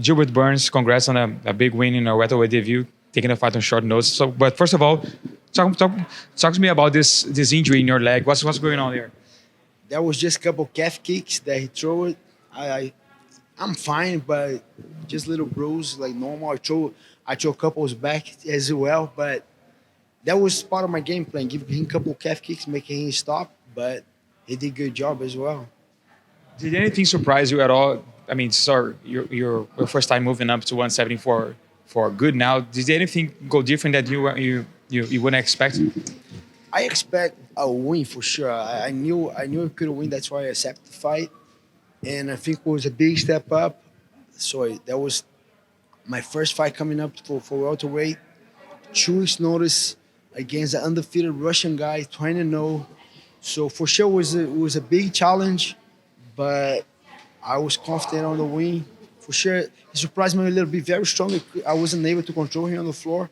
Gilbert Burns, congrats on a big win in a welterweight debut, taking a fight on short notice. So, but first of all, talk to me about this injury in your leg. What's going on there? That was just a couple calf kicks that he threw it. I'm fine, but just little bruise like normal. I throw couples back as well, but that was part of my game plan. Give him a couple calf kicks, making him stop, but he did a good job as well. Did anything surprise you at all? I mean, sorry, your first time moving up to 170 for good now. Did anything go different that you wouldn't expect? I expect a win for sure. I knew I could win. That's why I accepted the fight, and I think it was a big step up. So that was my first fight coming up for welterweight. 2 weeks notice against an undefeated Russian guy, 20-0. So for sure it was a big challenge, but I was confident on the win. For sure, he surprised me a little bit, very strong. I wasn't able to control him on the floor.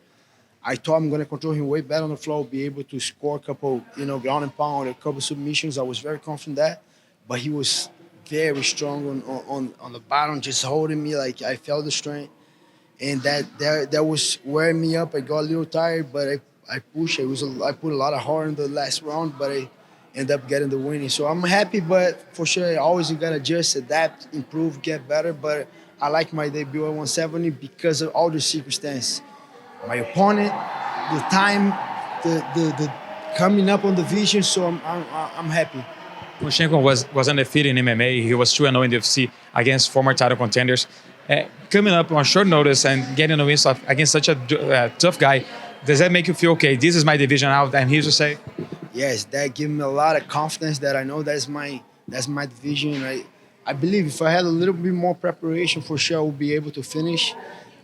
I thought I'm going to control him way better on the floor, be able to score a couple, ground and pound, a couple submissions. I was very confident that, but he was very strong on the bottom, just holding me like I felt the strength, and that was wearing me up. I got a little tired, but I pushed. I put a lot of heart in the last round, but I ended up getting the winning. So I'm happy, but for sure, always you gotta adjust, adapt, improve, get better. But I like my debut at 170 because of all the circumstances. My opponent, the time, the coming up on the vision. So I'm happy. Kunchenko was undefeated in MMA. He was 2-0 in the UFC against former title contenders. Coming up on short notice and getting a win against such a tough guy, does that make you feel okay? This is my division out. I'm here to say. Yes, that gave me a lot of confidence that I know that's my division. I believe if I had a little bit more preparation, for sure I would be able to finish.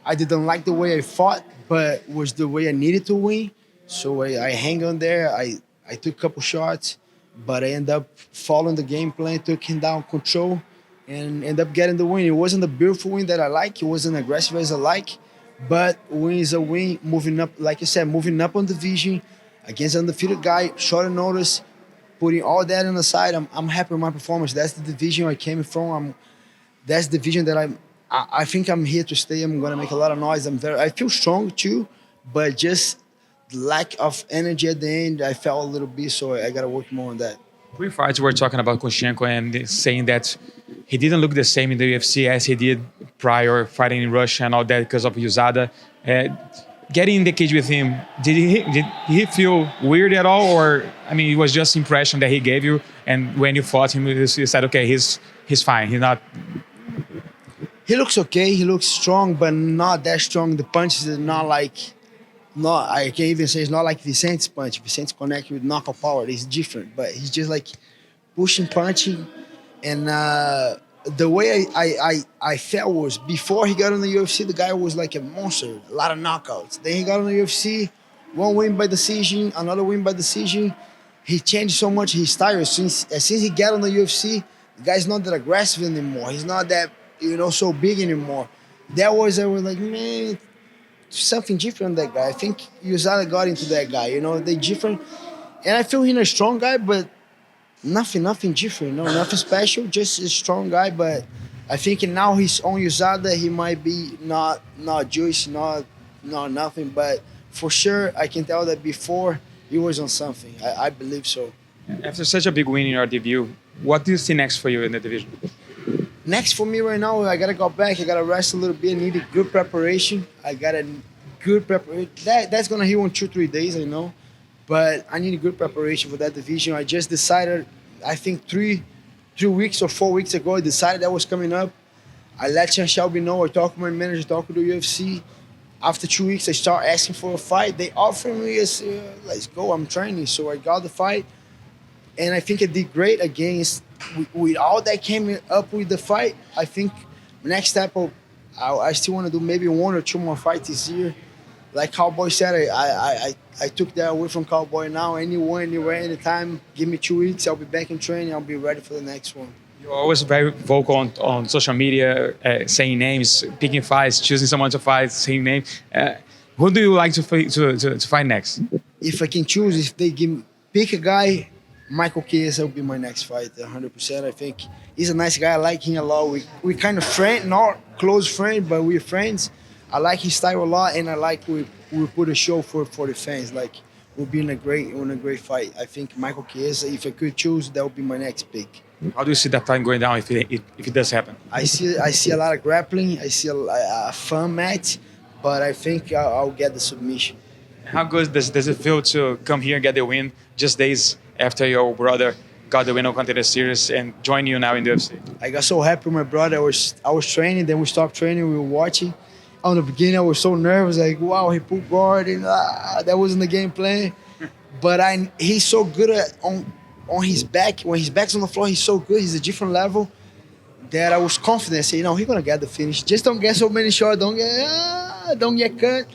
I didn't like the way I fought, but it was the way I needed to win. So I hang on there. I took a couple shots, but I ended up following the game plan, took him down control, and ended up getting the win. It wasn't a beautiful win that I like. It wasn't aggressive as I like, but win is a win. Moving up, like I said, moving up on division against an undefeated guy, short notice, putting all that on the side. I'm happy with my performance. That's the division I came from. That's the division that I think I'm here to stay. I'm gonna make a lot of noise. I feel strong too, but just lack of energy at the end, I felt a little bit. So I gotta work more on that. Pre-fight, we were talking about Kunchenko and saying that he didn't look the same in the UFC as he did prior fighting in Russia and all that because of USADA. Getting in the cage with him, did he feel weird at all, or I mean, it was just impression that he gave you, and when you fought him, you said, okay, he's fine. He's not. He looks okay. He looks strong, but not that strong. The punches are not like, not. I can't even say it's not like Vicente's punch. Vicente's connected with knockout power. It's different, but he's just like pushing, punching, and the way I felt was before he got on the UFC, the guy was like a monster, a lot of knockouts. Then he got on the UFC, one win by decision, another win by decision. He changed so much his style. Since he got on the UFC, the guy's not that aggressive anymore. He's not that so big anymore. I was like, man, something different on that guy. I think USADA got into that guy. They different, and I feel he's a strong guy, but nothing different, nothing special, just a strong guy. But I think now he's on USADA, he might be not Jewish, not nothing. But for sure, I can tell that before he was on something. I believe so. After such a big win in your debut, what do you see next for you in the division? Next for me right now, I gotta go back. I gotta rest a little bit. I need a good preparation. I got a good preparation. That's gonna heal in 2-3 days, I know. But I need a good preparation for that division. I just decided, I think 3 weeks or 4 weeks ago, I decided that was coming up. I let Sean Shelby know. I talked to my manager, talked to the UFC. After 2 weeks, I start asking for a fight. They offered me, let's go, I'm training. So I got the fight. And I think I did great against, with all that came up with the fight. I think next step, I still want to do maybe 1 or 2 more fights this year. Like Cowboy said, I took that away from Cowboy now. Anyone, anywhere, anytime, give me 2 weeks, I'll be back in training, I'll be ready for the next one. You're always very vocal on social media, saying names, picking fights, choosing someone to fight, saying names. Who do you like to fight next? If I can choose, if they pick a guy, Michael Chiesa will be my next fight, 100%. I think he's a nice guy. I like him a lot. We kind of friend, not close friend, but we're friends. I like his style a lot, and I like we put a show for the fans. Like we'll be in a great fight. I think Michael Chiesa, if I could choose, that would be my next pick. How do you see that fight going down if it does happen? I see a lot of grappling. I see a fun match, but I think I'll get the submission. How good does it feel to come here and get the win just days after your brother got the win on Contender Series and join you now in the UFC? I got so happy with my brother. I was training, then we stopped training. We were watching. On the beginning, I was so nervous, like wow, he pulled guard, and that wasn't the game plan. But he's so good on his back. When his back's on the floor, he's so good. He's a different level that I was confident. I said, he's gonna get the finish. Just don't get so many shots. Don't get cut.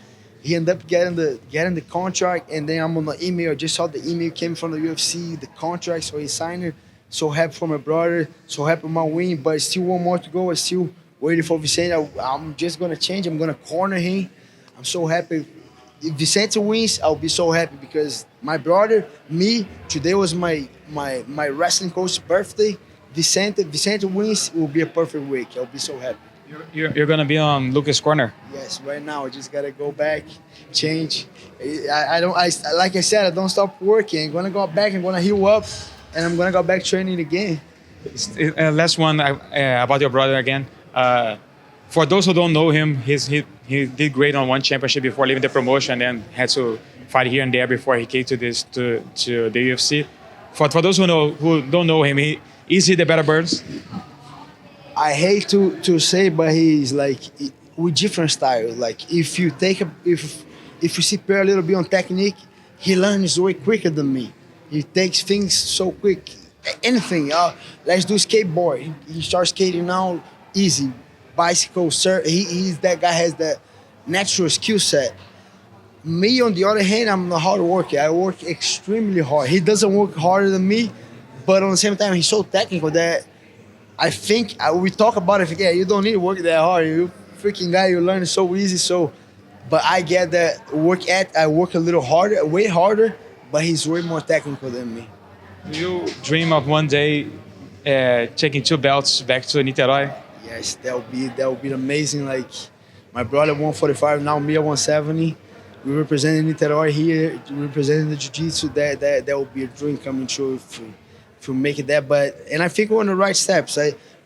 He ended up getting the contract, and then I'm on the email. I just saw the email came from the UFC, the contract, so he signed it. So happy for my brother. So happy with my win, but still one more to go. I still waiting for Vicente. I'm just gonna change. I'm gonna corner him. I'm so happy. If Vicente wins, I'll be so happy because my brother, me, today was my wrestling coach's birthday. Vicente wins, it will be a perfect week. I'll be so happy. You're gonna be on Lucas' corner. Yes, right now I just gotta go back, change. Like I said, I don't stop working. I'm gonna go back. I'm gonna heal up, and I'm gonna go back training again. Last one about your brother again. For those who don't know him, he did great on one championship before leaving the promotion, and had to fight here and there before he came to the UFC. For those who don't know him, is he the better Burns? I hate to say, but he's like with different styles. Like if you prepare a little bit on technique, he learns way quicker than me. He takes things so quick. Anything. Let's do skateboard. He starts skating now, easy. Bicycle, sir. He's that guy has that natural skill set. Me, on the other hand, I'm a hard worker. I work extremely hard. He doesn't work harder than me, but on the same time, he's so technical that I think we talk about it. Yeah, you don't need to work that hard. You freaking guy, you learn so easy. So, but I get that I work a little harder, way harder, but he's way more technical than me. Do you dream of one day taking 2 belts back to Niterói? Yes, that would be amazing. Like my brother 145, now me at 170. We representing Niterói here, representing the jiu-jitsu. That would be a dream coming true if we make it there. And I think we're on the right steps.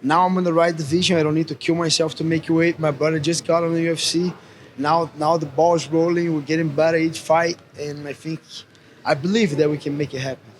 Now I'm in the right division. I don't need to kill myself to make weight. My brother just got on the UFC. Now the ball's rolling. We're getting better each fight, and I believe that we can make it happen.